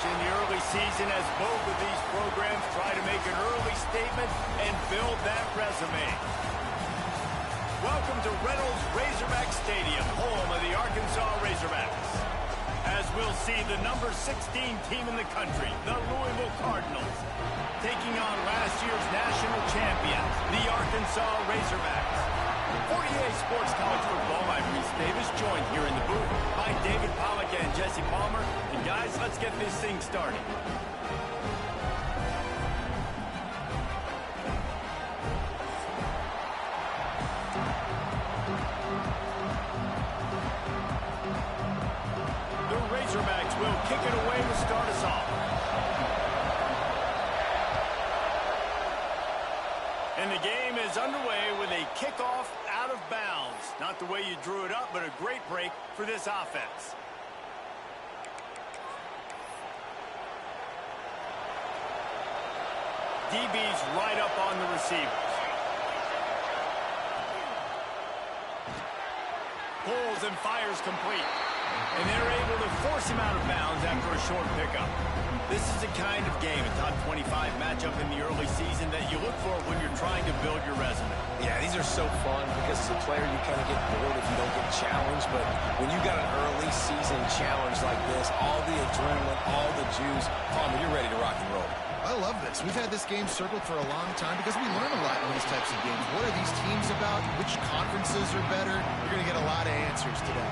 in the early season as both of these programs try to make an early statement and build that resume. Welcome to Reynolds Razorback Stadium, home of the Arkansas Razorbacks. As we'll see the number 16 team in the country, the Louisville Cardinals, taking on last year's national champions, the Arkansas Razorbacks. 48 Sports College Football, I'm Reese Davis, joined here in the booth by David Pollack and Jesse Palmer. And guys, let's get this thing started. The Razorbacks will kick it away to start us off. And the game is underway with a kickoff out of bounds. Not the way you drew it up, but a great break for this offense. DB's right up on the receivers. Pulls and fires complete. And they're able to force him out of bounds after a short pickup. This is the kind of game, a top 25 matchup in the early season that you look for when you're trying to build your resume. Yeah, these are so fun because as a player you kind of get bored if you don't get challenged. But when you got an early season challenge like this, all the adrenaline, all the juice, Palmer, you're ready to rock and roll. I love this. We've had this game circled for a long time because we learn a lot in these types of games. What are these teams about? Which conferences are better? You're going to get a lot of answers today.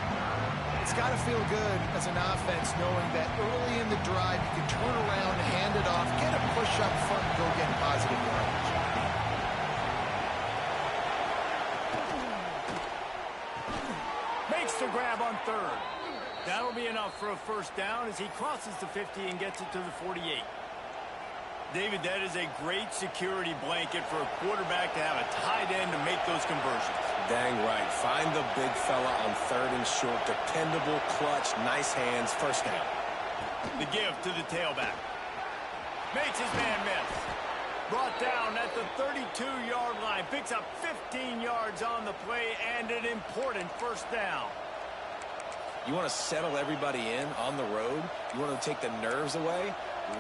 It's got to feel good as an offense knowing that early in the drive you can turn around, hand it off, get a push up front, and go get positive yardage. Makes the grab on third. That'll be enough for a first down as he crosses the 50 and gets it to the 48. David, that is a great security blanket for a quarterback to have a tight end to make those conversions. Dang right. Find the big fella on third and short. Dependable, clutch, nice hands, first down. The give to the tailback. Makes his man miss. Brought down at the 32-yard line. Picks up 15 yards on the play and an important first down. You want to settle everybody in on the road? You want to take the nerves away?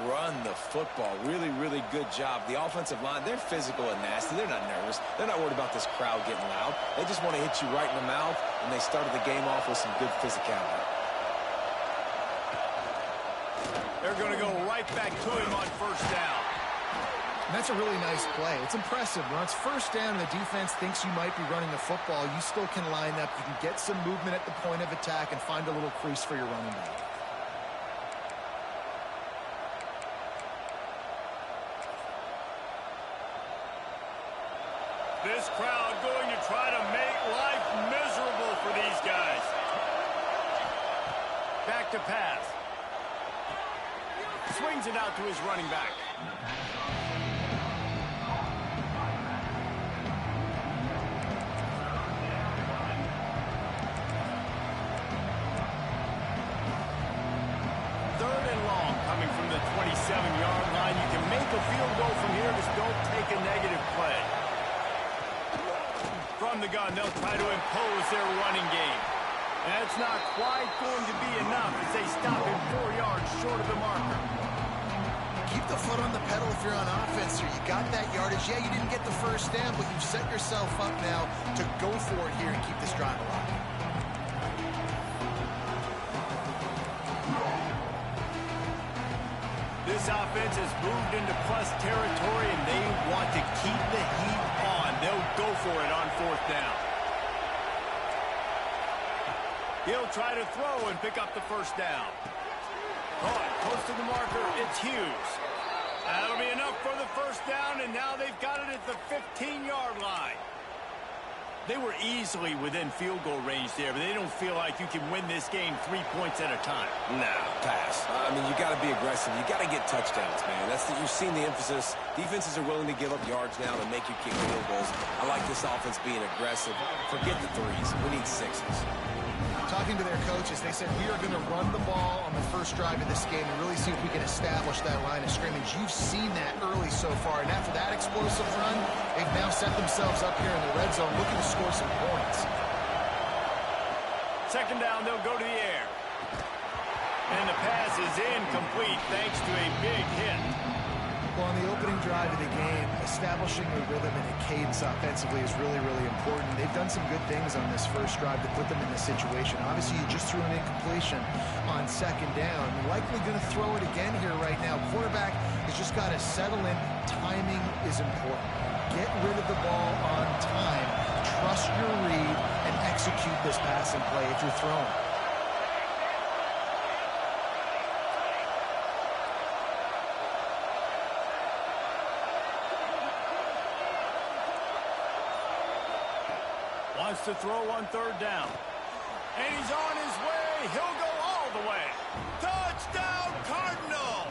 Run the football. Really, really good job. The offensive line, they're physical and nasty. They're not nervous. They're not worried about this crowd getting loud. They just want to hit you right in the mouth, and they started the game off with some good physicality. They're going to go right back to him on first down. And that's a really nice play. It's impressive. When it's first down and the defense thinks you might be running the football, you still can line up. You can get some movement at the point of attack and find a little crease for your running back. This crowd going to try to make life miserable for these guys. Back to pass. Swings it out to his running back. Third and long coming from the 27-yard line. You can make a field goal from here. Just don't take a negative play. From the gun, they'll try to impose their running game. That's not quite going to be enough as they stop him 4 yards short of the marker. Keep the foot on the pedal if you're on offense here. You got that yardage. Yeah, you didn't get the first down, but you've set yourself up now to go for it here and keep this drive alive. This offense has moved into plus territory, and they want to keep the heat on. They'll go for it on fourth down. He'll try to throw and pick up the first down. Caught close to the marker. It's Hughes. That'll be enough for the first down, and now they've got it at the 15-yard line. They were easily within field goal range there, but they don't feel like you can win this game 3 points at a time. No, pass. I mean, you got to be aggressive. You got to get touchdowns, man. You've seen the emphasis. Defenses are willing to give up yards now to make you kick field goals. I like this offense being aggressive. Forget the threes. We need sixes. Talking to their coaches, they said we are going to run the ball on the first drive of this game and really see if we can establish that line of scrimmage. You've seen that early so far, and after that explosive run, they've now set themselves up here in the red zone looking to score some points. Second down, they'll go to the air. And the pass is incomplete thanks to a big hit. Well, on the opening drive of the game, establishing a rhythm and a cadence offensively is really, really important. They've done some good things on this first drive to put them in this situation. Obviously, you just threw an incompletion on second down. You're likely going to throw it again here right now. Quarterback has just got to settle in. Timing is important. Get rid of the ball on time. Trust your read and execute this passing play if you're throwing. Wants to throw on third down. And he's on his way. He'll go all the way. Touchdown, Cardinals!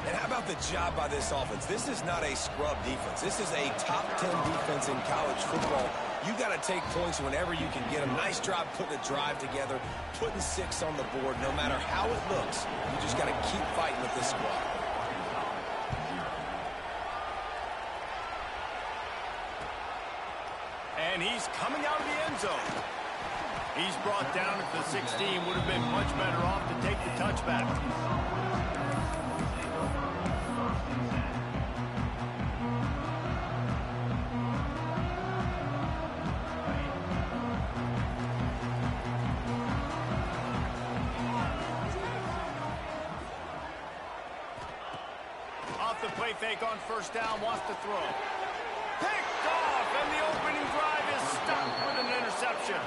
And how about the job by this offense? This is not a scrub defense. This is a top 10 defense in college football. You got to take points whenever you can get them. Nice job putting a drive together, putting 6 on the board. No matter how it looks, you just got to keep fighting with this squad. And he's coming out of the end zone. He's brought down at the 16. Would have been much better off to take the touchback. Off the play fake on first down, wants to throw. Picked off, and the opening drive is stopped with an interception.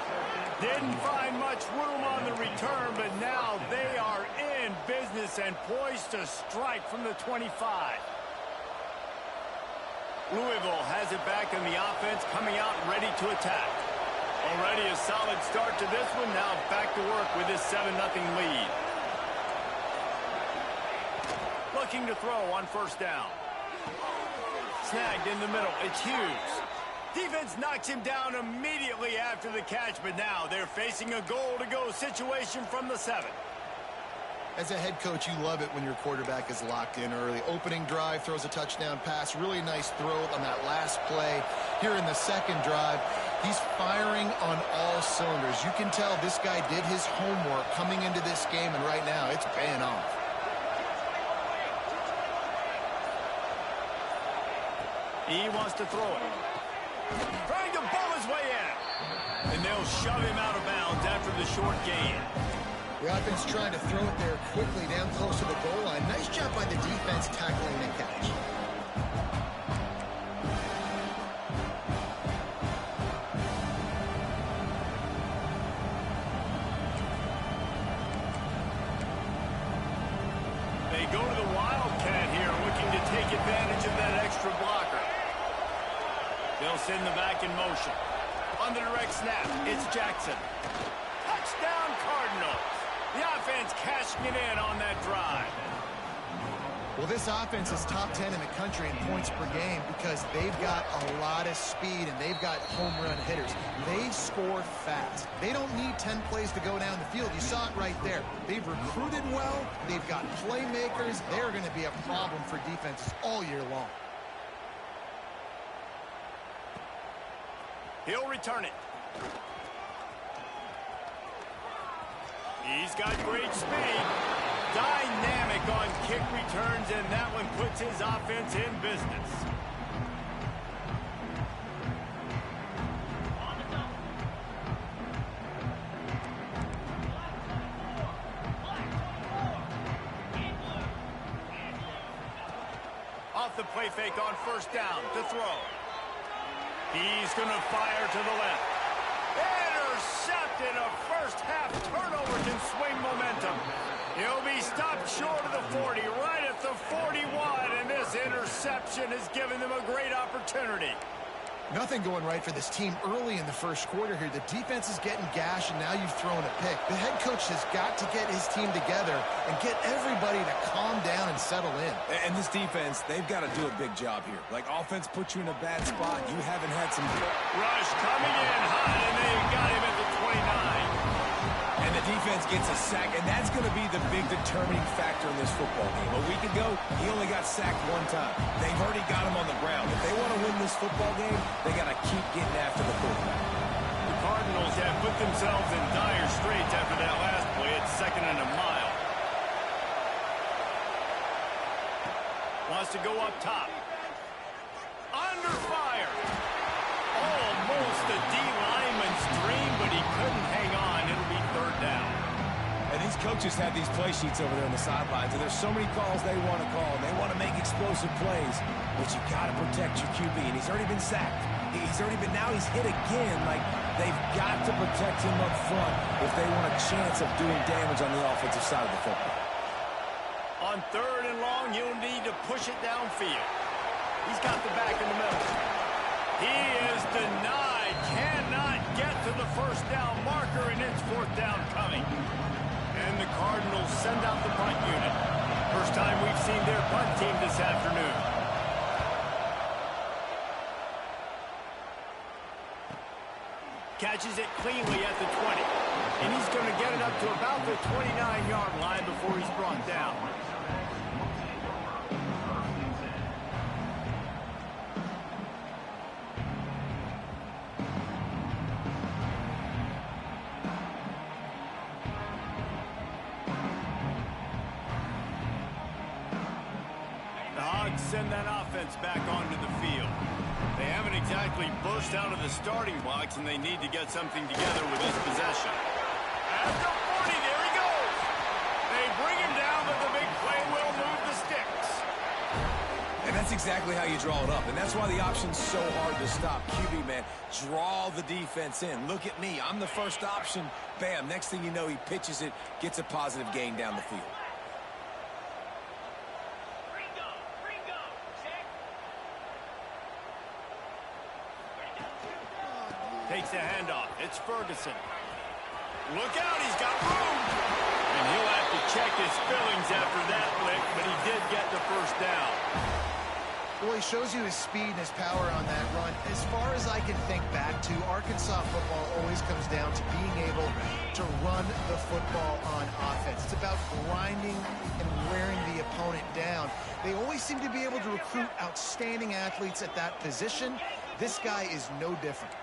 Didn't find much room on the return, but now they are in business and poised to strike from the 25. Louisville has it back in the offense, coming out ready to attack. Already a solid start to this one, now back to work with this 7-0 lead. Looking to throw on first down. Snagged in the middle. It's Hughes. Defense knocks him down immediately after the catch, but now they're facing a goal-to-go situation from the 7. As a head coach, you love it when your quarterback is locked in early. Opening drive, throws a touchdown pass. Really nice throw on that last play. Here in the second drive, he's firing on all cylinders. You can tell this guy did his homework coming into this game, and right now it's paying off. He wants to throw it. Trying to ball his way in. And they'll shove him out of bounds after the short gain. The offense trying to throw it there quickly down close to the goal line. Nice job by the defense tackling the catch. They go to the Wildcat here, looking to take advantage of that extra blocker. They'll send the back in motion. On the direct snap, it's Jackson. Touchdown, Cardinals. The offense cashing it in on that drive. Well, this offense is top 10 in the country in points per game because they've got a lot of speed and they've got home run hitters. They score fast. They don't need 10 plays to go down the field. You saw it right there. They've recruited well. They've got playmakers. They're going to be a problem for defenses all year long. He'll return it. He's got great speed. Dynamic on kick returns, and that one puts his offense in business. Off the play fake on first down to throw. He's going to fire to the left. Intercepted. A first-half turnover can swing momentum. He'll be stopped short of the 40, right at the 41, and this interception has given them a great opportunity. Nothing going right for this team early in the first quarter here. The defense is getting gashed, and now you've thrown a pick. The head coach has got to get his team together and get everybody to calm down and settle in. And this defense, they've got to do a big job here. Like, offense puts you in a bad spot. You haven't had some... Rush coming in hot, and they've got him at the 29. And the defense gets a sack, and that's going to be the big determining factor in this football game. A week ago, he only got sacked one time. They've already got him on the ground. If they want to win this football game, they got to keep getting after the quarterback. The Cardinals have put themselves in dire straits after that last play. It's 2nd and a mile. Wants to go up top. Under fire. Almost a D-lineman's dream, but he couldn't hang on. It'll be 3rd down. And these coaches have these play sheets over there on the sidelines, and there's so many calls they want to call. They want to make explosive plays, but you got to protect your QB, and he's already been sacked. Now he's hit again. Like, they've got to protect him up front if they want a chance of doing damage on the offensive side of the football. On 3rd and long, you'll need to push it downfield. He's got the back in the middle. He is denied. Cannot get to the 1st down marker, and it's 4th down coming. And the Cardinals send out the punt unit. First time we've seen their punt team this afternoon. Catches it cleanly at the 20. And he's going to get it up to about the 29-yard line before he's brought down. Send that offense back onto the field. They haven't exactly burst out of the starting blocks, and they need to get something together with this possession. At the 40, there he goes. They bring him down, but the big play will move the sticks. And that's exactly how you draw it up, and that's why the option's so hard to stop. QB, man, draw the defense in. Look at me. I'm the first option. Bam, next thing you know, he pitches it, gets a positive gain down the field. Takes the handoff. It's Ferguson. Look out, he's got room. And he'll have to check his fillings after that lick, but he did get the 1st down. Well, he shows you his speed and his power on that run. As far as I can think back to, Arkansas football always comes down to being able to run the football on offense. It's about grinding and wearing the opponent down. They always seem to be able to recruit outstanding athletes at that position. This guy is no different.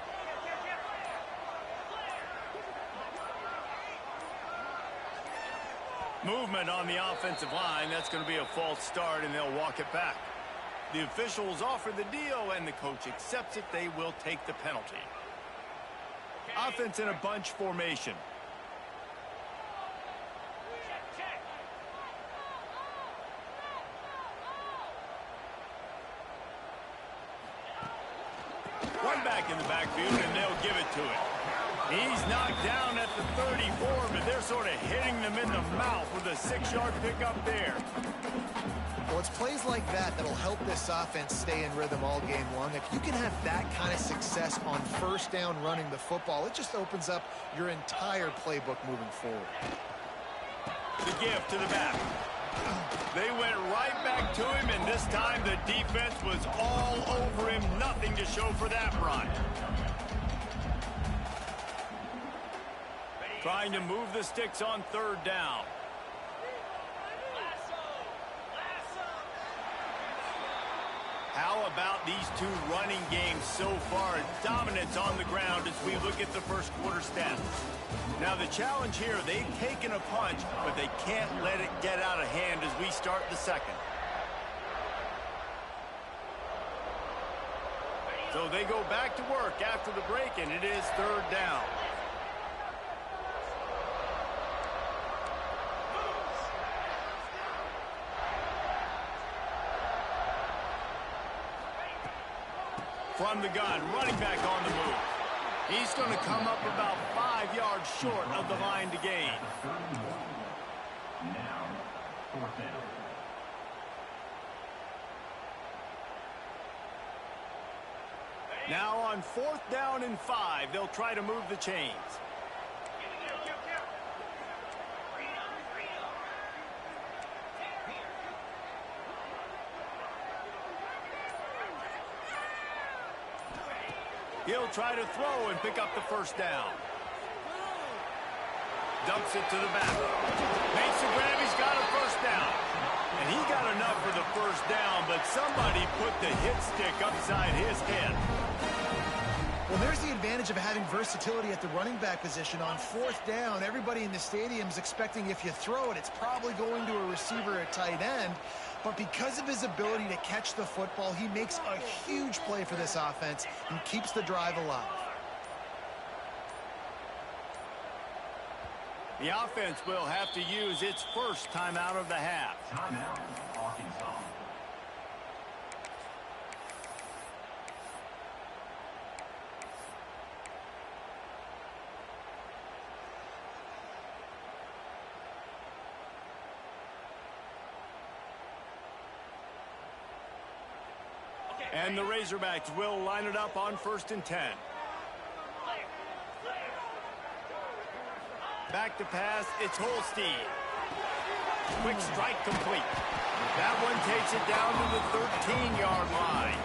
Movement on the offensive line. That's going to be a false start, and they'll walk it back. The officials offer the deal, and the coach accepts it. They will take the penalty. Offense in a bunch formation. One back in the backfield, and they'll give it to him. He's knocked down at the 34, but they're sort of hitting them in the mouth with a 6-yard pickup there. Well, it's plays like that that'll help this offense stay in rhythm all game long. If you can have that kind of success on 1st down running the football, it just opens up your entire playbook moving forward. The give to the back. They went right back to him, and this time the defense was all over him. Nothing to show for that run. Trying to move the sticks on 3rd down. How about these two running games so far? Dominance on the ground as we look at the 1st quarter stats. Now the challenge here, they've taken a punch, but they can't let it get out of hand as we start the 2nd. So they go back to work after the break, and it is 3rd down. From the gun, running back on the move. He's going to come up about 5 yards short of the line to gain. Now, 4th down. Now on 4th down and 5, they'll try to move the chains. He'll try to throw and pick up the 1st down. Dumps it to the back. Makes the grab. He's got a 1st down. And he got enough for the 1st down, but somebody put the hit stick upside his head. Well, there's the advantage of having versatility at the running back position. On fourth down, everybody in the stadium is expecting if you throw it, it's probably going to a receiver at tight end. But because of his ability to catch the football, he makes a huge play for this offense and keeps the drive alive. The offense will have to use its first timeout of the half. Timeout, Arkansas. And the Razorbacks will line it up on 1st and 10. Back to pass, it's Holstein. Quick strike complete. That one takes it down to the 13-yard line.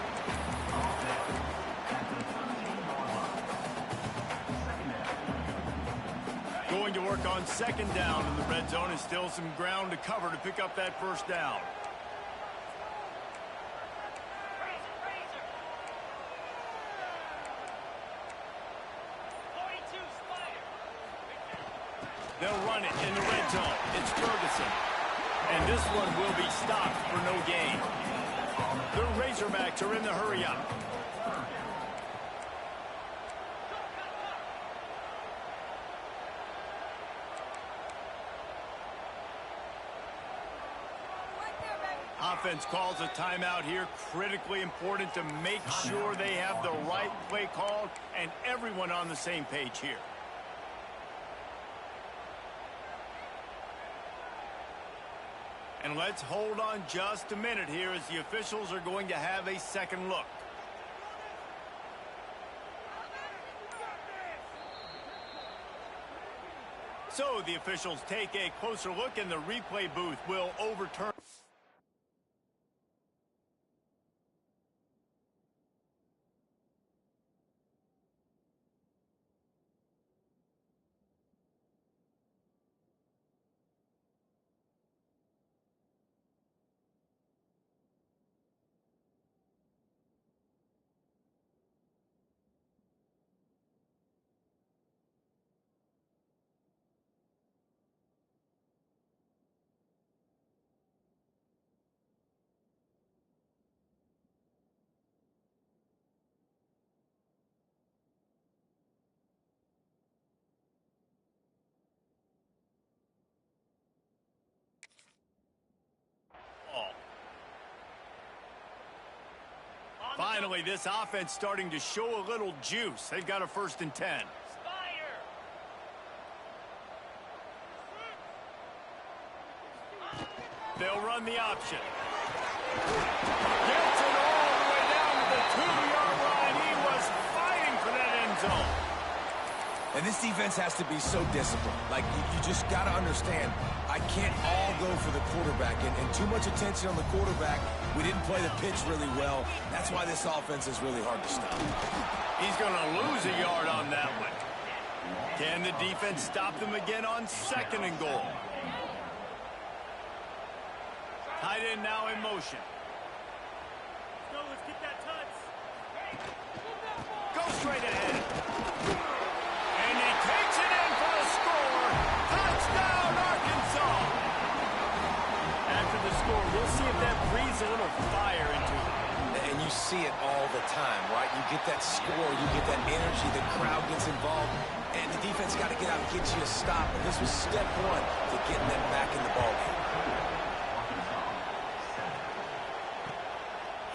Going to work on 2nd down in the red zone, and still some ground to cover to pick up that 1st down. They'll run it in the red zone. It's Ferguson. And this one will be stopped for no gain. The Razorbacks are in the hurry-up. Offense calls a timeout here. Critically important to make sure they have the right play called and everyone on the same page here. And let's hold on just a minute here as the officials are going to have a second look. So the officials take a closer look and the replay booth will overturn. Finally, this offense starting to show a little juice. They've got a 1st and 10. They'll run the option. Gets it all the way down to the 2-yard line. He was fighting for that end zone. And this defense has to be so disciplined. Like, you just got to understand, I can't all go for the quarterback. And too much attention on the quarterback. We didn't play the pitch really well. That's why this offense is really hard to stop. He's going to lose a yard on that one. Can the defense stop them again on 2nd and goal? Tight end now in motion. Let's get that touch. Go straight ahead. And he takes it in for the score. Touchdown, Arkansas. After the score, we'll see if that breathes a little fire into it. And you see it all the time, right? You get that score, you get that energy, the crowd gets involved, and the defense got to get out and get you a stop. And this was step one to getting them back in the ballgame.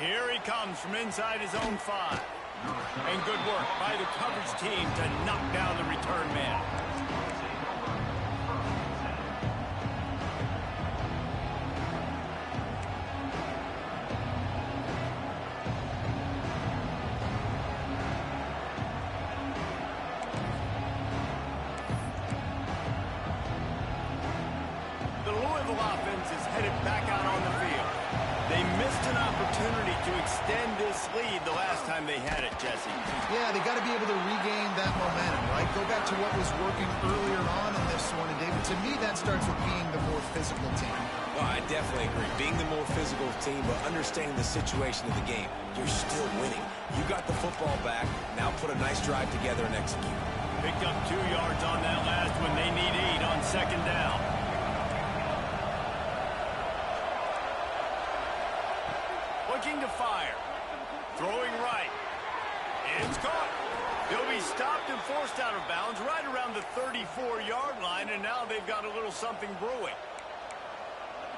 Here he comes from inside his own 5. And good work by the coverage team to knock down the return man. The Louisville offense is headed back out on the field. They missed an opportunity to extend this lead the last time they had it, Jesse. Yeah, they got to be able to regain that momentum, right? Go back to what was working earlier on in this one. And, David, to me, that starts with being the more physical team. Well, I definitely agree. Being the more physical team, but understanding the situation of the game, you're still winning. You got the football back. Now put a nice drive together and execute. Picked up 2 yards on that last one. They need 8 on second down. Looking to fire. Throwing right. It's caught. They'll be stopped and forced out of bounds right around the 34-yard line, and now they've got a little something brewing.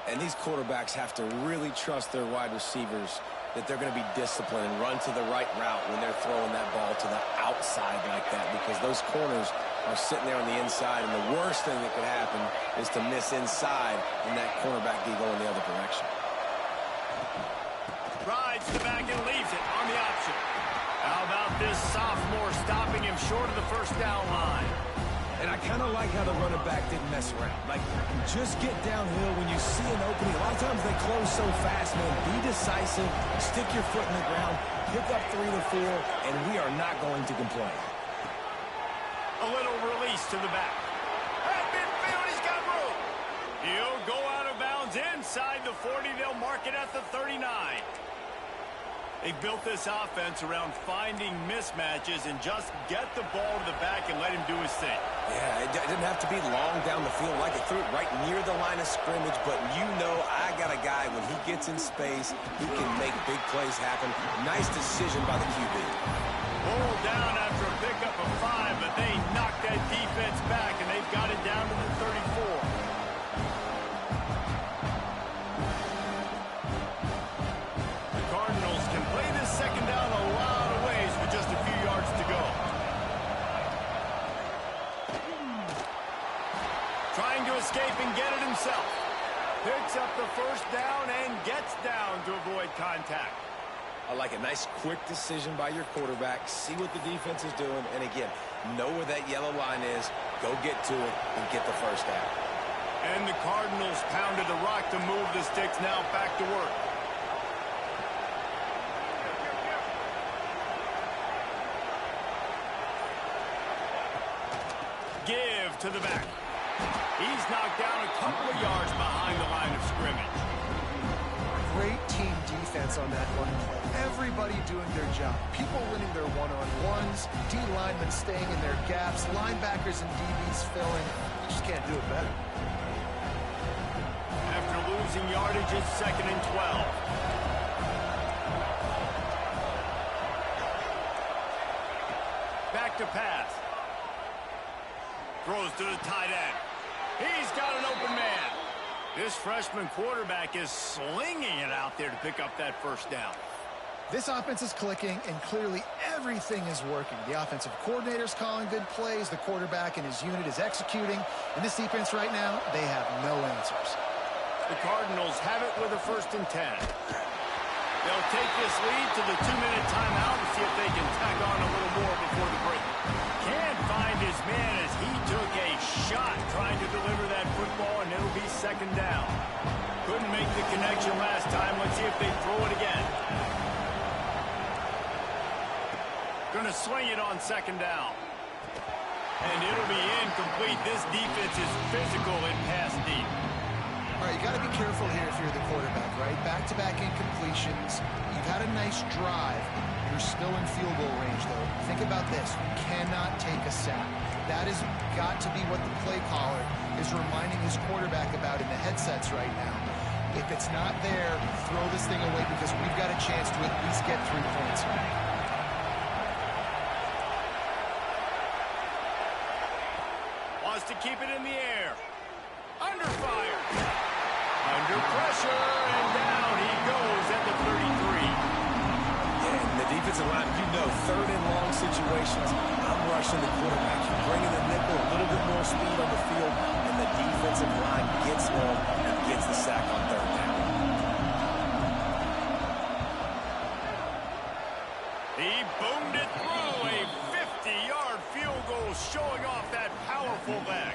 And these quarterbacks have to really trust their wide receivers that they're going to be disciplined and run to the right route when they're throwing that ball to the outside like that, because those corners are sitting there on the inside, and the worst thing that could happen is to miss inside and that cornerback be going the other direction. Rides the back and leaves it on the option. How about this sophomore stopping him short of the first down line? And I kind of like how the running back didn't mess around. Like, just get downhill when you see an opening. A lot of times they close so fast, man. Be decisive, stick your foot in the ground, pick up 3 to 4, and we are not going to complain. A little release to the back. At midfield, he's got room. He'll go out of bounds inside the 40. They'll mark it at the 39. They built this offense around finding mismatches and just get the ball to the back and let him do his thing. Yeah, it didn't have to be long down the field. Like, it threw it right near the line of scrimmage, but you know I got a guy, when he gets in space, he can make big plays happen. Nice decision by the QB. Pulled down after a pickup of 5, but they knocked that defense back, and they've got it down to the 34. Second down a lot of ways with just a few yards to go. Trying to escape and get it himself. Picks up the first down and gets down to avoid contact. I like a nice quick decision by your quarterback. See what the defense is doing, and again, know where that yellow line is. Go get to it and get the first down. And the Cardinals pounded the rock to move the sticks. Now back to work. Give to the back. He's knocked down a couple of yards behind the line of scrimmage. Great team defense on that one play. Everybody doing their job. People winning their one-on-ones, D linemen staying in their gaps, linebackers and DBs filling. You just can't do it better. After losing yardage, it's 2nd and 12. Back to pass. Throws to the tight end. He's got an open man. This freshman quarterback is slinging it out there to pick up that first down. This offense is clicking, and clearly everything is working. The offensive coordinator's calling good plays. The quarterback and his unit is executing. And this defense right now, they have no answers. The Cardinals have it with a 1st and 10. They'll take this lead to the 2-minute timeout and see if they can tack on a little more before the break. Can't find his man as he took a shot trying to deliver that football, and it'll be 2nd down. Couldn't make the connection last time. Let's see if they throw it again. Gonna swing it on 2nd down. And it'll be incomplete. This defense is physical and pass deep. All right, you got to be careful here if you're the quarterback, right? Back-to-back incompletions. You've had a nice drive. You're still in field goal range, though. Think about this. You cannot take a sack. That has got to be what the play caller is reminding his quarterback about in the headsets right now. If it's not there, throw this thing away because we've got a chance to at least get 3 points here. Wants to keep it in the air. Under fire. Under pressure, and down he goes at the 33. And the defensive line, you know, 3rd and long situations, I'm rushing the quarterback. You're bringing the nickel, a little bit more speed on the field, and the defensive line gets home and gets the sack on 3rd down. He boomed it through a 50-yard field goal, showing off that powerful leg.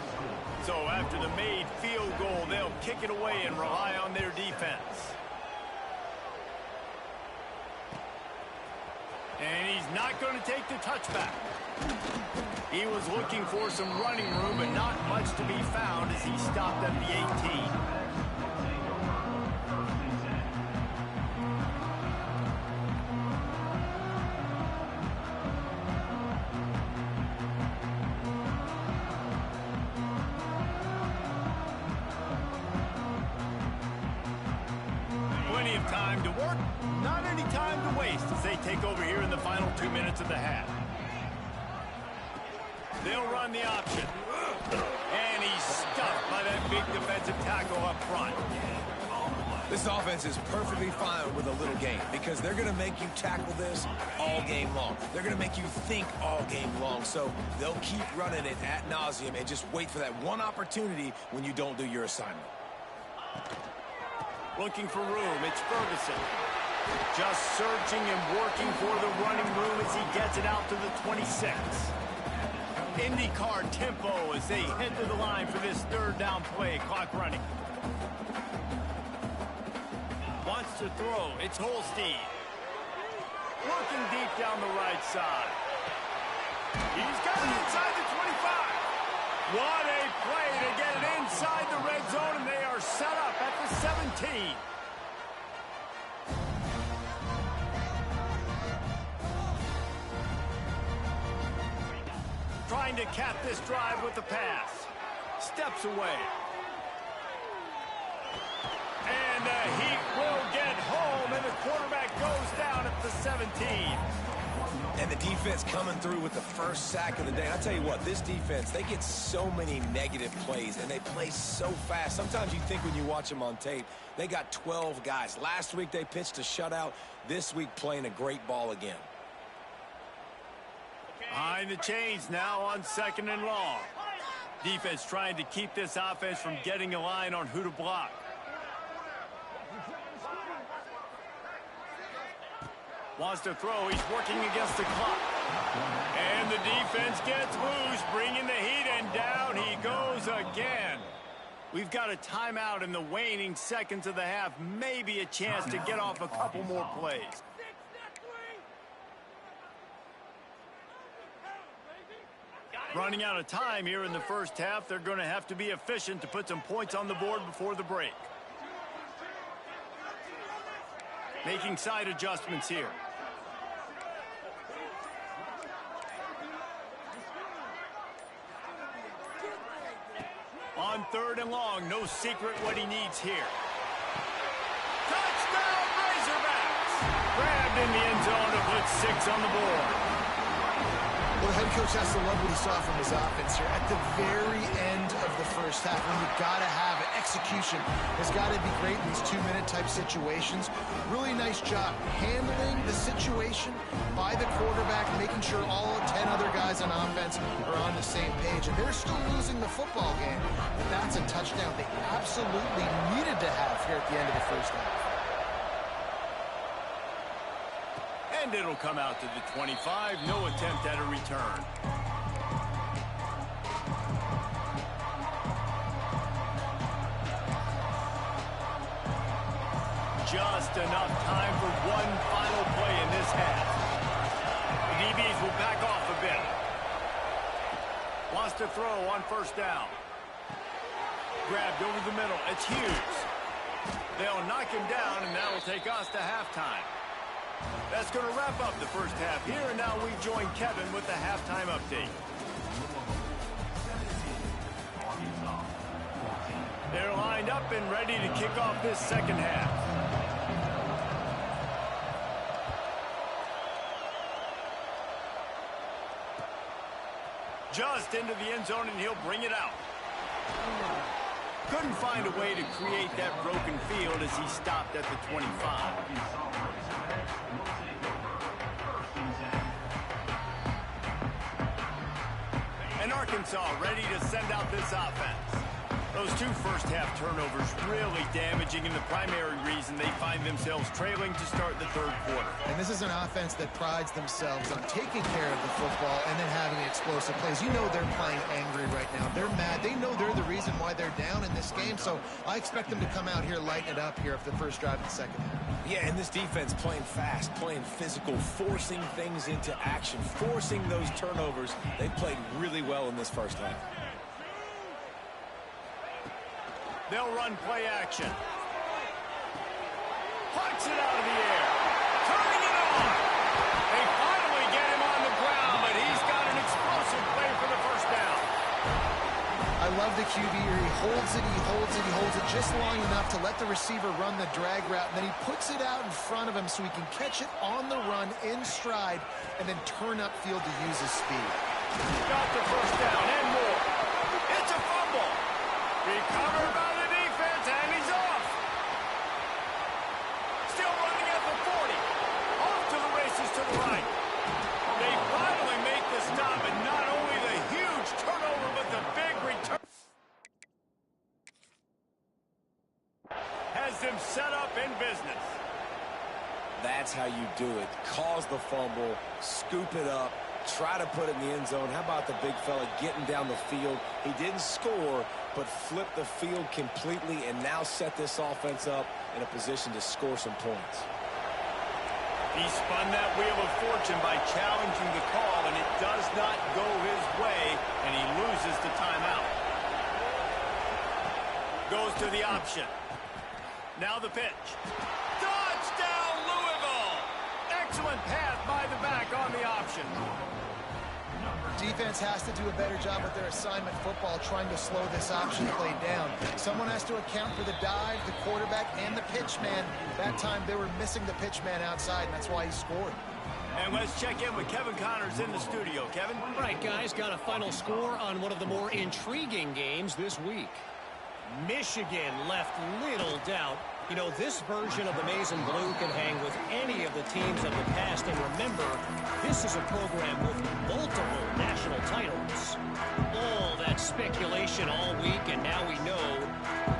So after the made field goal, they'll kick it away and rely on their defense. And he's not going to take the touchback. He was looking for some running room, but not much to be found as he stopped at the 18. to work. Not any time to waste as they take over here in the final 2 minutes of the half. They'll run the option. And he's stuffed by that big defensive tackle up front. This offense is perfectly fine with a little game because they're going to make you tackle this all game long. They're going to make you think all game long. So they'll keep running it ad nauseum and just wait for that one opportunity when you don't do your assignment. Looking for room. It's Ferguson. Just searching and working for the running room as he gets it out to the 26. IndyCar tempo as they head to the line for this third down play. Clock running. Wants to throw. It's Holstein. Working deep down the right side. He's got it inside the 25. What a play to get it inside the red zone, and they are set up at the 17. Trying to cap this drive with the pass. Steps away. And the Heat will get home, and the quarterback goes down at the 17. And the defense coming through with the first sack of the day. I tell you what, this defense, they get so many negative plays, and they play so fast. Sometimes you think when you watch them on tape, they got 12 guys. Last week they pitched a shutout. This week playing a great ball again. Behind the chains now on 2nd and long. Defense trying to keep this offense from getting a line on who to block. Wants to throw. He's working against the clock. And the defense gets loose, bringing the Heat, and down he goes again. We've got a timeout in the waning seconds of the half. Maybe a chance to get off a couple more plays. Running out of time here in the first half. They're going to have to be efficient to put some points on the board before the break. Making side adjustments here. On 3rd and long, no secret what he needs here. Touchdown, Razorbacks! Grabbed in the end zone to put 6 on the board. Well, the head coach has to love what he saw from his offense here. At the very end of the first half, when you've got to have it, execution has got to be great in these 2-minute type situations. Really nice job handling the situation by the quarterback, making sure all 10 other guys on offense are on the same page. And they're still losing the football game, but that's a touchdown they absolutely needed to have here at the end of the first half. And it'll come out to the 25. No attempt at a return. Just enough time for one final play in this half. The DBs will back off a bit. Wants to throw on 1st down. Grabbed over the middle. It's Hughes. They'll knock him down, and that will take us to halftime. That's going to wrap up the first half here, and now we join Kevin with the halftime update. They're lined up and ready to kick off this second half. Just into the end zone, and he'll bring it out. Couldn't find a way to create that broken field as he stopped at the 25. And Arkansas ready to send out this offense. Those 2 first-half turnovers really damaging, and the primary reason they find themselves trailing to start the 3rd quarter. And this is an offense that prides themselves on taking care of the football and then having explosive plays. You know they're playing angry right now. They're mad. They know they're the reason why they're down in this game, so I expect them to come out here, lighten it up here for the first drive of the second half. Yeah, and this defense playing fast, playing physical, forcing things into action, forcing those turnovers. They played really well in this first half. They'll run play action. Puts it out of the air. Turning it on. They finally get him on the ground, but he's got an explosive play for the first down. I I love the QB here. He holds it, he holds it, he holds it just long enough to let the receiver run the drag route, and then he puts it out in front of him so he can catch it on the run in stride and then turn upfield to use his speed. Got the first down and more. It's a fumble. Recovered by the defense, and he's off. Still running at the 40. Off to the races to the right. They finally make the stop, and not only the huge turnover, but the big return has them set up in business. That's how you do it. Cause the fumble, scoop it up, try to put it in the end zone. How about the big fella getting down the field? He didn't score, but flipped the field completely and now set this offense up in a position to score some points. He spun that wheel of fortune by challenging the call, and it does not go his way, and he loses the timeout. Goes to the option. Now the pitch. Touchdown, Louisville! Excellent pass by the back on the option. Defense has to do a better job with their assignment football, trying to slow this option play down. Someone has to account for the dive, the quarterback, and the pitch man. That time they were missing the pitch man outside, and that's why he scored. And let's check in with Kevin Connors in the studio. Kevin? All right, guys, got a final score on one of the more intriguing games this week. Michigan left little doubt. You know, this version of the Maize and Blue can hang with any of the teams of the past. And remember, this is a program with multiple national titles. All that speculation all week, and now we know.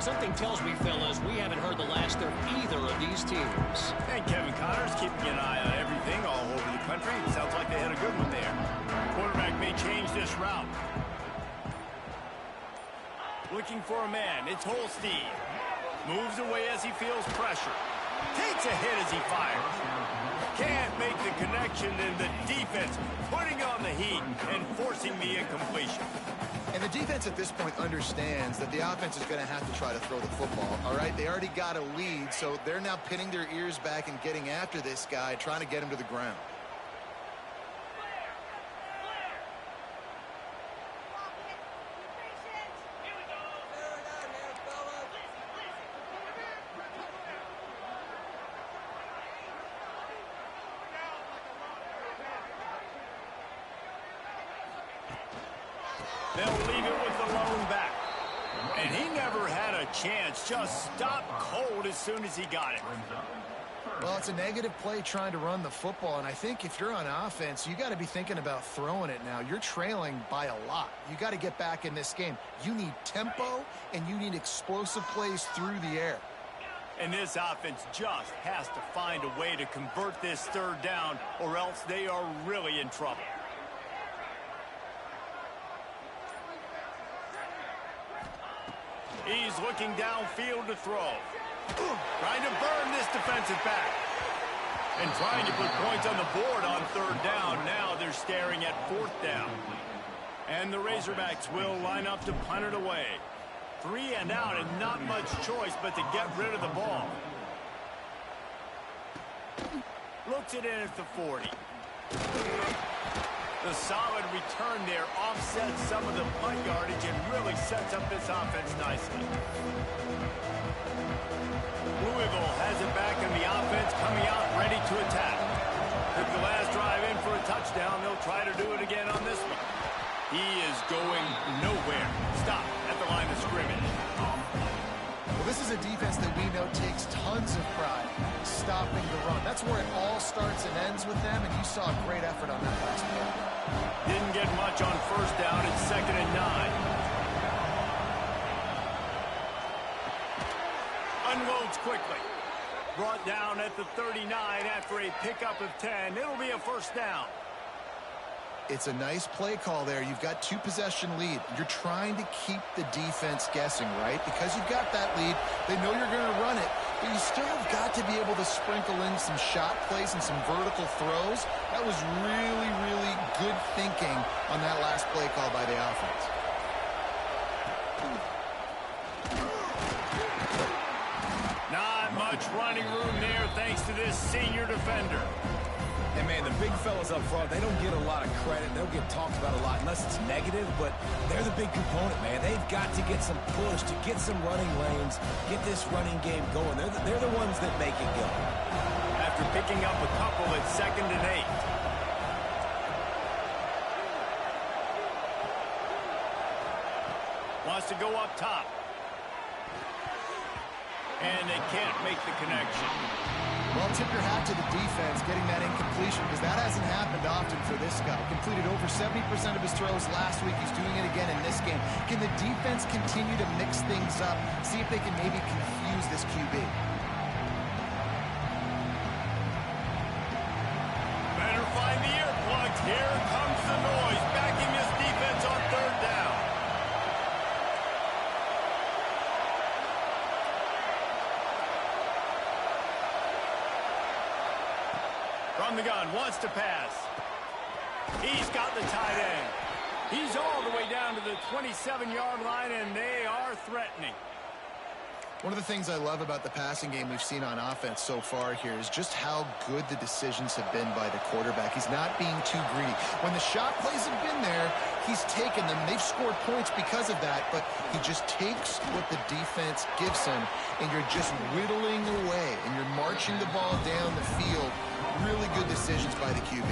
Something tells me, fellas, we haven't heard the last of either of these teams. And Kevin Connors keeping an eye on everything all over the country. Sounds like they had a good one there. Quarterback may change this route. Looking for a man. It's Holstein. Moves away as he feels pressure. Takes a hit as he fires. Can't make the connection, and the defense putting on the heat and forcing the incompletion. And the defense at this point understands that the offense is going to have to try to throw the football, all right? They already got a lead, so they're now pinning their ears back and getting after this guy, trying to get him to the ground. They'll leave it with the lone back. And he never had a chance. Just stopped cold as soon as he got it. Well, it's a negative play trying to run the football, and I think if you're on offense, you got to be thinking about throwing it now. You're trailing by a lot. You got to get back in this game. You need tempo, and you need explosive plays through the air. And this offense just has to find a way to convert this third down, or else they are really in trouble. He's looking downfield to throw. Trying to burn this defensive back. And trying to put points on the board on third down. Now they're staring at fourth down. And the Razorbacks will line up to punt it away. 3 and out, and not much choice but to get rid of the ball. Looks it in at the 40. The solid return there offsets some of the punt yardage and really sets up this offense nicely. Louisville has it back in the offense, coming out ready to attack. Took the last drive in for a touchdown. They'll try to do it again on this one. He is going nowhere. Stop at the line of scrimmage. Well, this is a defense that we know takes tons of pride stopping the run. That's where it all starts and ends with them, and you saw a great effort on that last play. Didn't get much on first down. It's 2nd and 9. Unloads quickly. Brought down at the 39 after a pickup of 10. It'll be a first down. It's a nice play call there. You've got 2-possession lead. You're trying to keep the defense guessing, right? Because you've got that lead. They know you're going to run it, but you still have got to be able to sprinkle in some shot plays and some vertical throws. That was really, really good thinking on that last play call by the offense. Not much running room there thanks to this senior defender. And, man, the big fellas up front, they don't get a lot of credit. They'll get talked about a lot unless it's negative, but they're the big component, man. They've got to get some push, to get some running lanes, get this running game going. They're the ones that make it go. After picking up a couple at 2nd and 8. Wants to go up top. And they can't make the connection. Well, tip your hat to the defense getting that incompletion because that hasn't happened often for this guy. Completed over 70% of his throws last week. He's doing it again in this game. Can the defense continue to mix things up? See if they can maybe confuse this QB. Better find the earplugs. Here comes the noise. Backing this defense on 3rd down. From the gun, wants to pass. He's got the tight end. He's all the way down to the 27-yard line, and they are threatening. One of the things I love about the passing game we've seen on offense so far here is just how good the decisions have been by the quarterback. He's not being too greedy. When the shot plays have been there, he's taken them. They've scored points because of that, but he just takes what the defense gives him, and you're just whittling away, and you're marching the ball down the field. Really good decisions by the QB.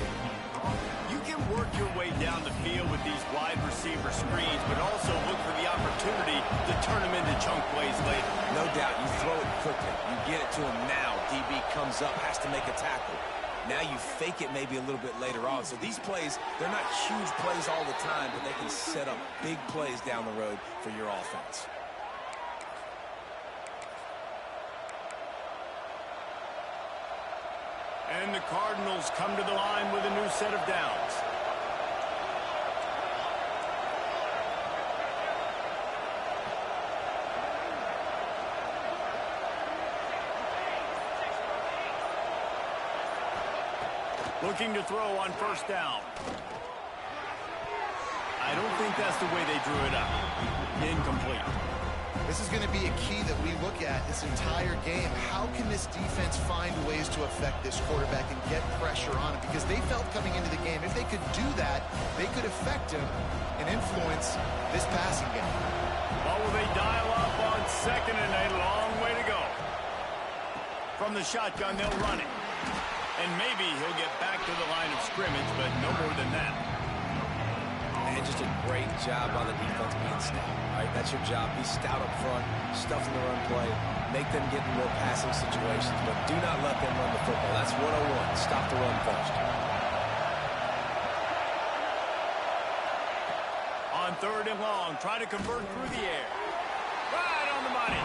You can work your way down the field with these wide receiver screens, but also look for the opportunity to turn them into chunk plays later. No doubt, you throw it quickly. You get it to him now. DB comes up, has to make a tackle. Now you fake it maybe a little bit later on. So these plays, they're not huge plays all the time, but they can set up big plays down the road for your offense. And the Cardinals come to the line with a new set of downs. Looking to throw on 1st down. I don't think that's the way they drew it up. Incomplete. This is going to be a key that we look at this entire game. How can this defense find ways to affect this quarterback and get pressure on him? Because they felt coming into the game, if they could do that, they could affect him and influence this passing game. Well, will they dial up on 2nd and 8? Long way to go. From the shotgun, they'll run it. And maybe he'll get back to the line of scrimmage, but no more than that. And just a great job on the defense being stout. All right, that's your job. Be stout up front, stuff in the run play, make them get in more passing situations, but do not let them run the football. That's 101. Stop the run first. On 3rd and long, try to convert through the air. Right on the money.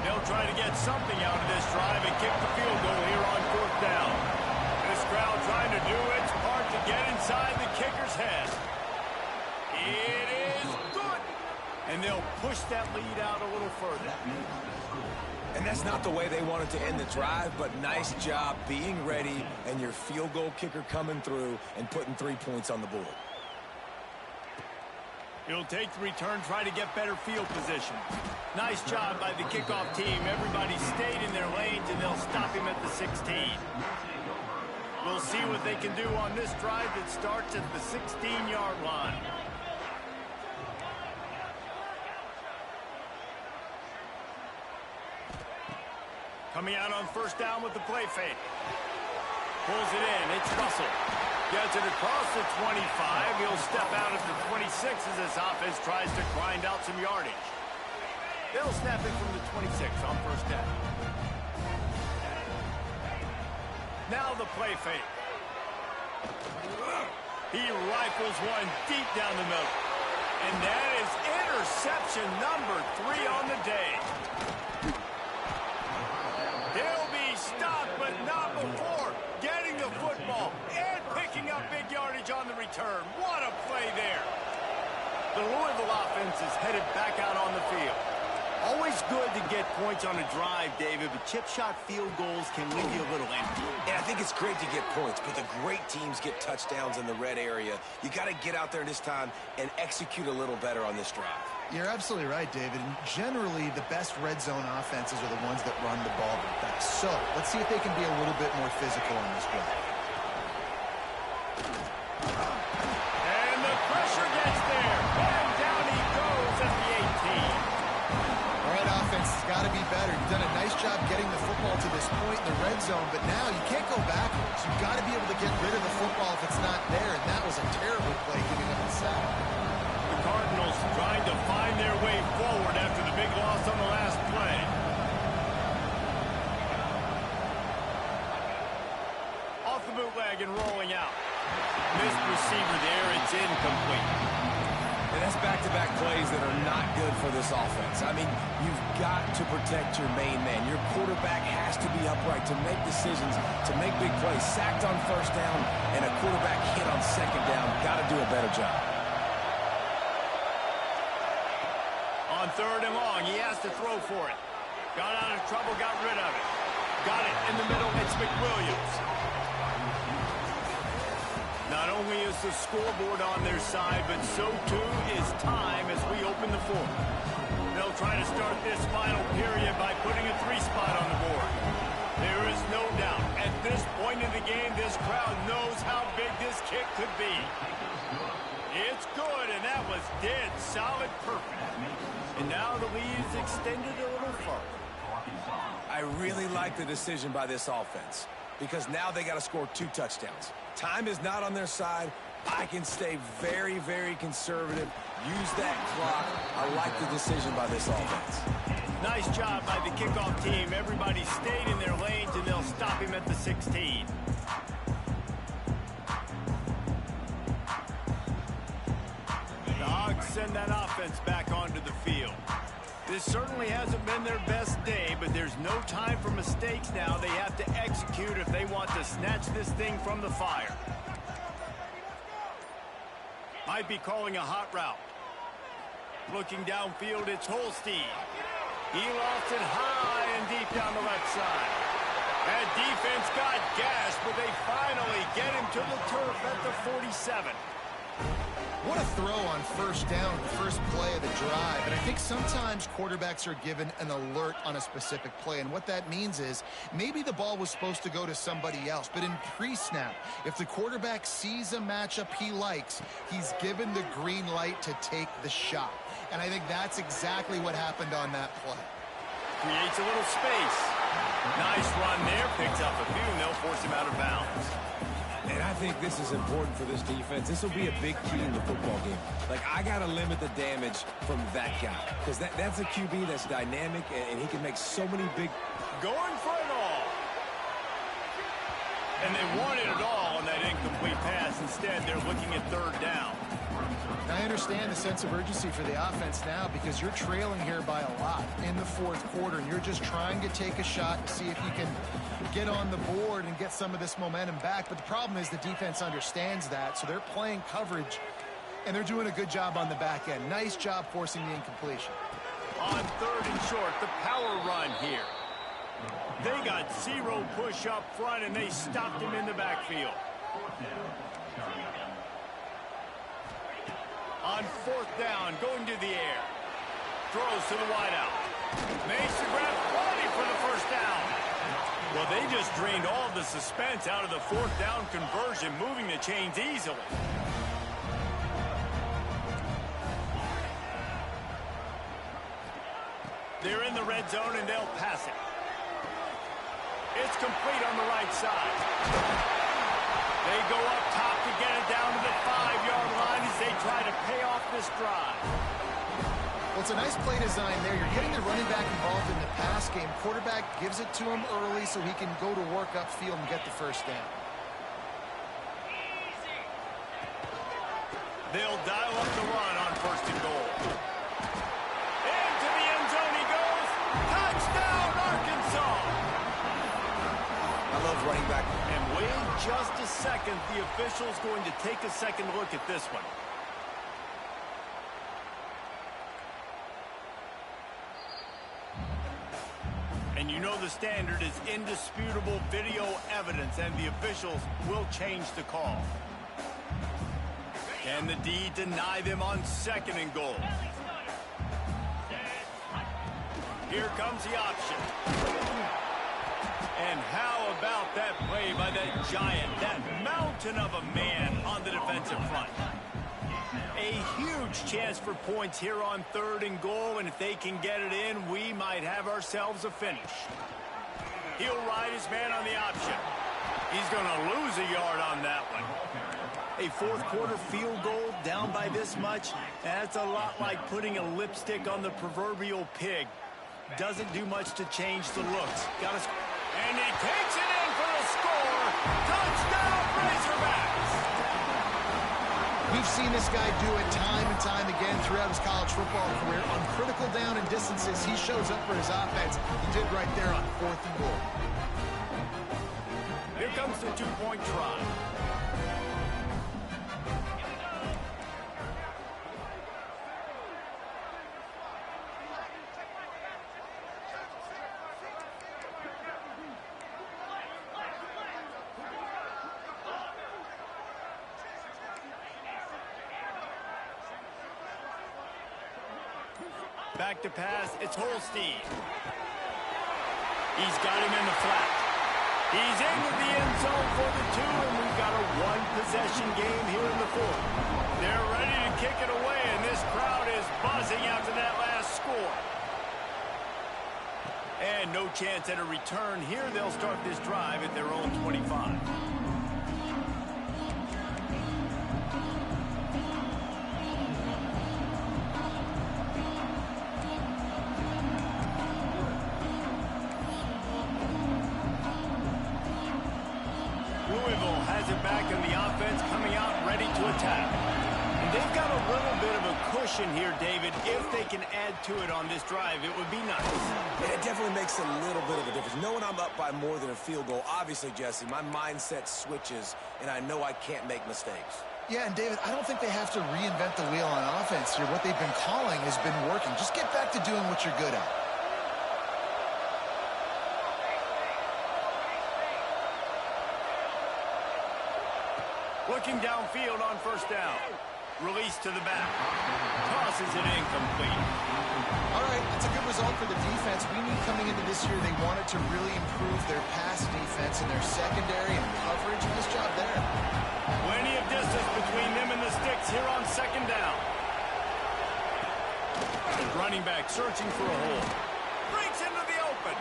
They'll try to get something out of this drive and kick the field goal here on 4th down. This crowd trying to do its part to get inside the kicker's head. It is good. And they'll push that lead out a little further. And that's not the way they wanted to end the drive, but nice job being ready and your field goal kicker coming through and putting 3 points on the board. He'll take the return, try to get better field position. Nice job by the kickoff team. Everybody stayed in their lanes, and they'll stop him at the 16. We'll see what they can do on this drive that starts at the 16-yard line. Coming out on 1st down with the play fake. Pulls it in. It's Russell. Gets it across the 25. He'll step out at the 26 as this offense tries to grind out some yardage. They'll snap it from the 26 on 1st down. Now the play fake. He rifles one deep down the middle. And that is interception number 3 on the day. He'll be stopped, but not before getting the football and picking up big yardage on the return. What a play there. The Louisville offense is headed back out on the field. Always good to get points on a drive, David, but chip shot field goals can leave you a little empty. And I think it's great to get points, but the great teams get touchdowns in the red area. You got to get out there this time and execute a little better on this drive. You're absolutely right, David. And generally, the best red zone offenses are the ones that run the ball the best. So let's see if they can be a little bit more physical on this drive. And the pressure gets there. And down he goes at the 18. All right, offense has got to be better. You've done a nice job getting the football to this point in the red zone, but now you can't go backwards. You've got to be able to get rid of the football if it's not there, and that was a terrible play giving up the sack. The Cardinals trying to find their way forward after the big loss on the last play. Off the bootleg and rolling out. Missed receiver there. It's incomplete. And that's back-to-back plays that are not good for this offense. I mean, you've got to protect your main man. Your quarterback has to be upright to make decisions, to make big plays. Sacked on first down and a quarterback hit on second down. Got to do a better job. On third and long, he has to throw for it. Got out of trouble, got rid of it. Got it in the middle, it's McWilliams. Not only is the scoreboard on their side, but so too is time as we open the fourth. They'll try to start this final period by putting a 3-spot on the board. There is no doubt, at this point in the game, this crowd knows how big this kick could be. It's good, and that was dead solid perfect. And now the lead's extended a little further. I really like the decision by this offense because now they got to score 2 touchdowns. Time is not on their side. I can stay very, very conservative. Use that clock. I like the decision by this offense. Nice job by the kickoff team. Everybody stayed in their lanes, and they'll stop him at the 16. The Hogs send that offense back onto the field. This certainly hasn't been their best day, but there's no time for mistakes now. They have to execute if they want to snatch this thing from the fire. Might be calling a hot route. Looking downfield, it's Holstein. He lofts it high and deep down the left side. That defense got gashed, but they finally get him to the turf at the 47. What a throw on first down, the first play of the drive. And I think sometimes quarterbacks are given an alert on a specific play. And what that means is maybe the ball was supposed to go to somebody else. But in pre-snap, if the quarterback sees a matchup he likes, he's given the green light to take the shot. And I think that's exactly what happened on that play. Creates a little space. Nice run there. Picks up a few, and they'll force him out of bounds. And I think this is important for this defense. This will be a big key in the football game. Like, I got to limit the damage from that guy. Because that's a QB that's dynamic, and he can make so many big... Going for it all. And they wanted it all on that incomplete pass. Instead, they're looking at third down. I understand the sense of urgency for the offense now because you're trailing here by a lot in the fourth quarter, and you're just trying to take a shot to see if you can get on the board and get some of this momentum back. But the problem is the defense understands that, so they're playing coverage, and they're doing a good job on the back end. Nice job forcing the incompletion. On third and short, the power run here. They got 0 push up front, and they stopped him in the backfield. On fourth down, going to the air. Throws to the wideout. Makes the grab, plenty for the first down. Well, they just drained all the suspense out of the fourth down conversion, moving the chains easily. They're in the red zone, and they'll pass it. It's complete on the right side. They go up top to get it down to the 5-yard line as they try to pay off this drive. Well, it's a nice play design there. You're getting the running back involved in the pass game. Quarterback gives it to him early so he can go to work upfield and get the first down. They'll dial up the run on first and goal. Into the end zone he goes. Touchdown, Arkansas! I love running back. And wait just a second. The official's going to take a second look at this one. And you know the standard is indisputable video evidence, and the officials will change the call. Can the D deny them on 2nd and goal? Here comes the option. And how about that play by that giant, that mountain of a man on the defensive front? A huge chance for points here on 3rd and goal, and if they can get it in, we might have ourselves a finish. He'll ride his man on the option. He's going to lose a yard on that one. A 4th quarter field goal down by this much, that's a lot like putting a lipstick on the proverbial pig. Doesn't do much to change the looks. And he takes it in for the score. Touchdown, Razorbacks! We've seen this guy do it time and time again throughout his college football career. On critical down and distances, he shows up for his offense. He did right there on 4th and goal. Here comes the 2-point try. Back to pass, it's Holstein. He's got him in the flat. He's into the end zone for the 2, and we've got a 1-possession game here in the 4th. They're ready to kick it away, and this crowd is buzzing after that last score. And no chance at a return here. They'll start this drive at their own 25. Louisville has it back in the offense, coming out ready to attack. And they've got a little bit of a cushion here, David. If they can add to it on this drive, it would be nice. It definitely makes a little bit of a difference. Knowing I'm up by more than a field goal, obviously, Jesse, my mindset switches, and I know I can't make mistakes. Yeah, and David, I don't think they have to reinvent the wheel on offense here. What they've been calling has been working. Just get back to doing what you're good at. Looking downfield on 1st down. Release to the back. Tosses it incomplete. All right, that's a good result for the defense. We knew coming into this year they wanted to really improve their pass defense and their secondary and coverage. Nice job there. Plenty of distance between them and the sticks here on 2nd down. The running back searching for a hole. Breaks into the open.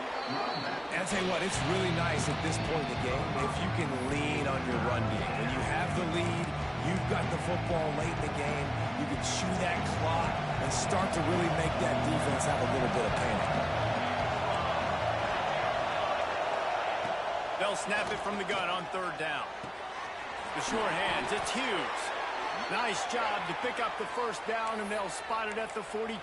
And I'll tell you what, it's really nice at this point in the game if you can lean on your run game. When you have the lead, you've got the football late in the game, you can chew that clock and start to really make that defense have a little bit of panic. They'll snap it from the gun on 3rd down. The short hands, it's Hughes. Nice job to pick up the 1st down, and they'll spot it at the 42.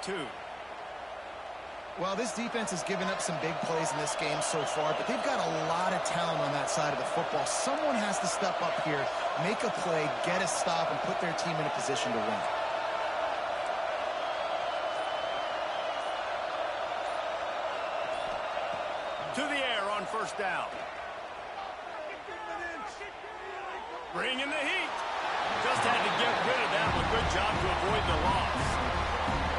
Well, this defense has given up some big plays in this game so far, but they've got a lot of talent on that side of the football. Someone has to step up here, make a play, get a stop, and put their team in a position to win. To the air on 1st down. Bringing the heat. Just had to get rid of that one. Good job to avoid the loss.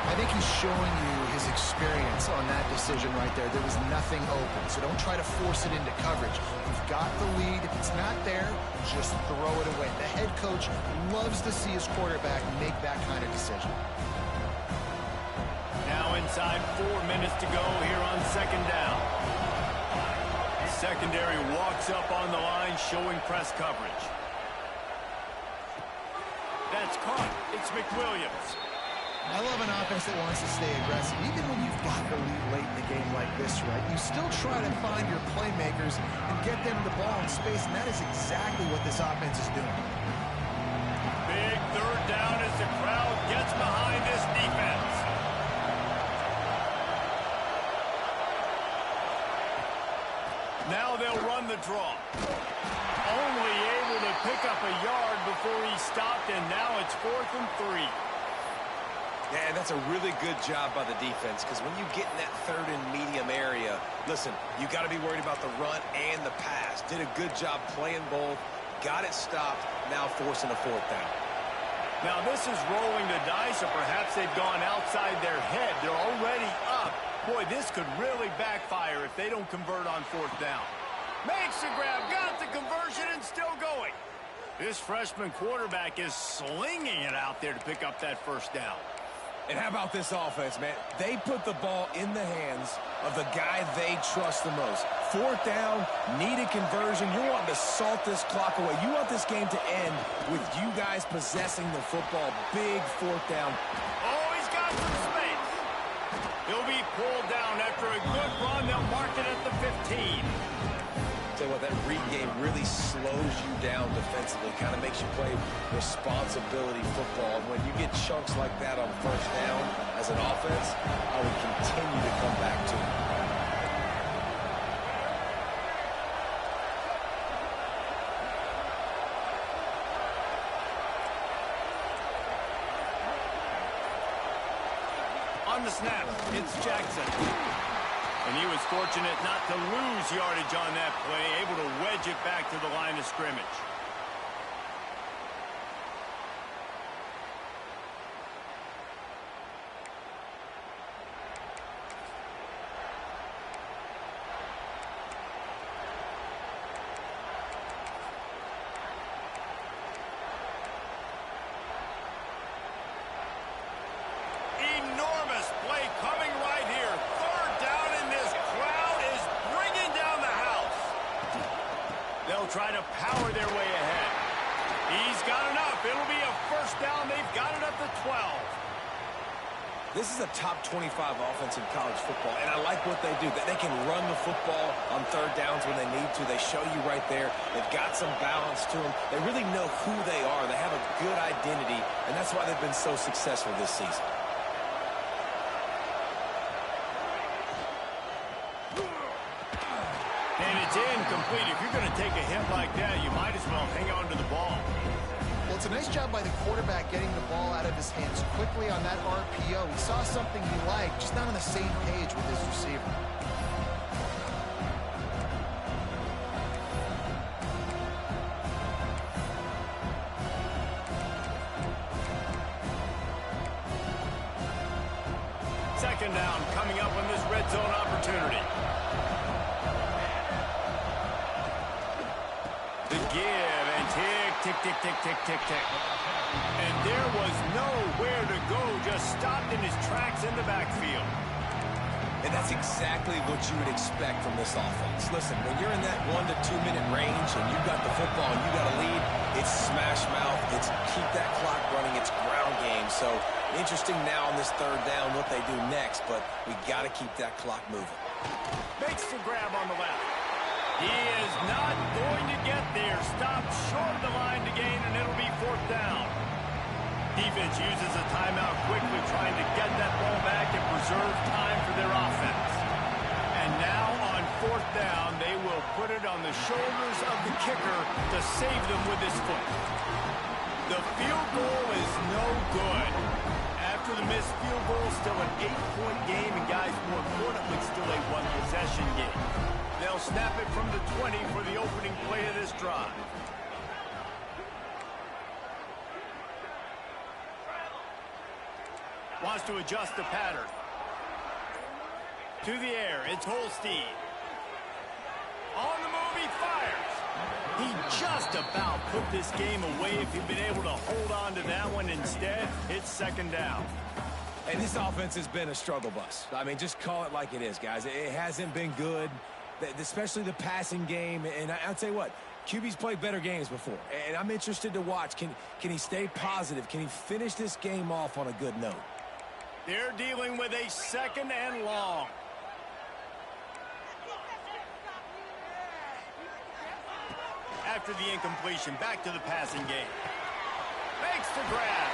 I think he's showing you his experience on that decision right there. There was nothing open, so don't try to force it into coverage. You've got the lead. If it's not there, just throw it away. The head coach loves to see his quarterback make that kind of decision. Now inside 4 minutes to go here on 2nd down. The secondary walks up on the line, showing press coverage. That's caught. It's McWilliams. I love an offense that wants to stay aggressive. Even when you've got the lead late in the game like this, right, you still try to find your playmakers and get them the ball in space, and that is exactly what this offense is doing. Big 3rd down as the crowd gets behind this defense. Now they'll run the draw. Only able to pick up a yard before he stopped, and now it's 4th and 3. Yeah, and that's a really good job by the defense, because when you get in that third and medium area, listen, you got to be worried about the run and the pass. Did a good job playing both, got it stopped, now forcing a fourth down. Now this is rolling the dice, or perhaps they've gone outside their head. They're already up. Boy, this could really backfire if they don't convert on fourth down. Makes the grab, got the conversion, and still going. This freshman quarterback is slinging it out there to pick up that first down. And how about this offense, man? They put the ball in the hands of the guy they trust the most. Fourth down, need a conversion. You're wanting to salt this clock away. You want this game to end with you guys possessing the football. Big fourth down. Oh, he's got some space. He'll be pulled down after a good run. They'll mark it at the 15. Tell you what, that read game really slows you down defensively, kind of makes you play responsibility football. And when you get chunks like that on first down as an offense, I would continue to come back to it. On the snap, it's Jackson. And he was fortunate not to lose yardage on that play, able to wedge it back to the line of scrimmage. Enormous play coming right here. Third down, and this crowd is bringing down the house. They'll try to power their way ahead. He's got enough. It'll be a first down. They've got it up to 12. This is a top 25 offense in college football, and I like what they do. That they can run the football on third downs when they need to. They show you right there. They've got some balance to them. They really know who they are. They have a good identity, and that's why they've been so successful this season. And it's incomplete. If you're going to take a hit like that, you might as well hang on to the ball. Well, it's a nice job by the quarterback getting the ball out of his hands quickly on that RPO. He saw something he liked, just not on the same page with his receiver. Second down coming up on this red zone opportunity. The give and tick, tick, tick, tick, tick, tick. And there was nowhere to go, just stopped in his tracks in the backfield. And that's exactly what you would expect from this offense. Listen, when you're in that 1 to 2 minute range and you've got the football and you got a lead, it's smash mouth, it's keep that clock running, it's ground game. So interesting now on this third down what they do next, but we got to keep that clock moving. Makes the grab on the left. He is not going to get there. Stopped short of the line to gain, and it'll be fourth down. Defense uses a timeout quickly, trying to get that ball back and preserve time for their offense. And now on fourth down, they will put it on the shoulders of the kicker to save them with his foot. The field goal is no good. After the missed field goal, still an 8-point game, and guys, more importantly, still a one-possession game. They'll snap it from the 20 for the opening play of this drive. Wants to adjust the pattern. To the air, it's Holstein. On the move, he fires. He just about put this game away if he'd been able to hold on to that one. Instead, it's second down. And this offense has been a struggle bus. I mean, just call it like it is, guys. It hasn't been good, especially the passing game. And I'll tell you what, QB's played better games before. And I'm interested to watch. Can he stay positive? Can he finish this game off on a good note? They're dealing with a second and long. After the incompletion, back to the passing game. Makes the grab.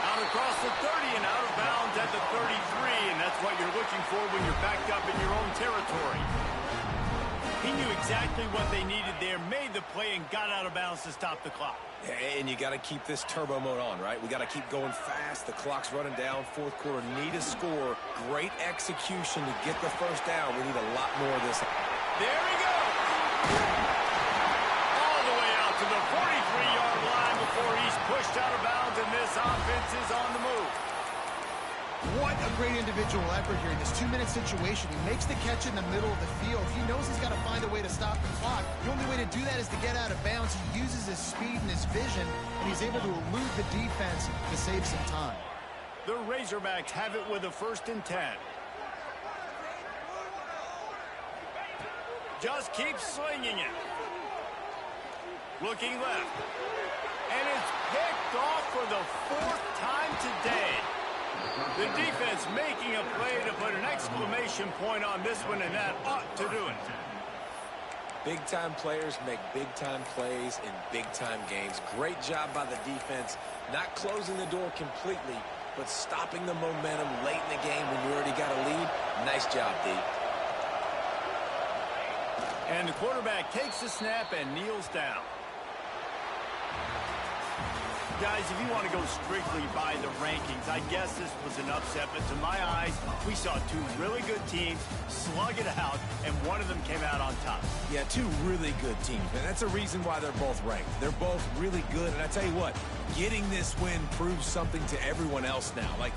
Out across the 30 and out of bounds at the 33, and that's what you're looking for when you're backed up in your own territory. He knew exactly what they needed there, made the play, and got out of bounds to stop the clock. And you got to keep this turbo mode on, right? We got to keep going fast. The clock's running down. Fourth quarter, need a score. Great execution to get the first down. We need a lot more of this. There he goes. All the way out to the 43-yard line before he's pushed out of bounds, and this offense is on the move. What a great individual effort here in this 2-minute situation. He makes the catch in the middle of the field. He knows he's got to find a way to stop the clock. The only way to do that is to get out of bounds. He uses his speed and his vision, and he's able to elude the defense to save some time. The Razorbacks have it with a 1st and 10. Just keep slinging it. Looking left. And it's picked off for the 4th time today. The defense making a play to put an exclamation point on this one, and that ought to do it. Big-time players make big-time plays in big-time games. Great job by the defense, not closing the door completely, but stopping the momentum late in the game when you already got a lead. Nice job, D. And the quarterback takes the snap and kneels down. Guys, if you want to go strictly by the rankings, I guess this was an upset, but to my eyes, we saw 2 really good teams slug it out, and one of them came out on top. Yeah, 2 really good teams, and that's a reason why they're both ranked. They're both really good, and I tell you what, getting this win proves something to everyone else now. Like,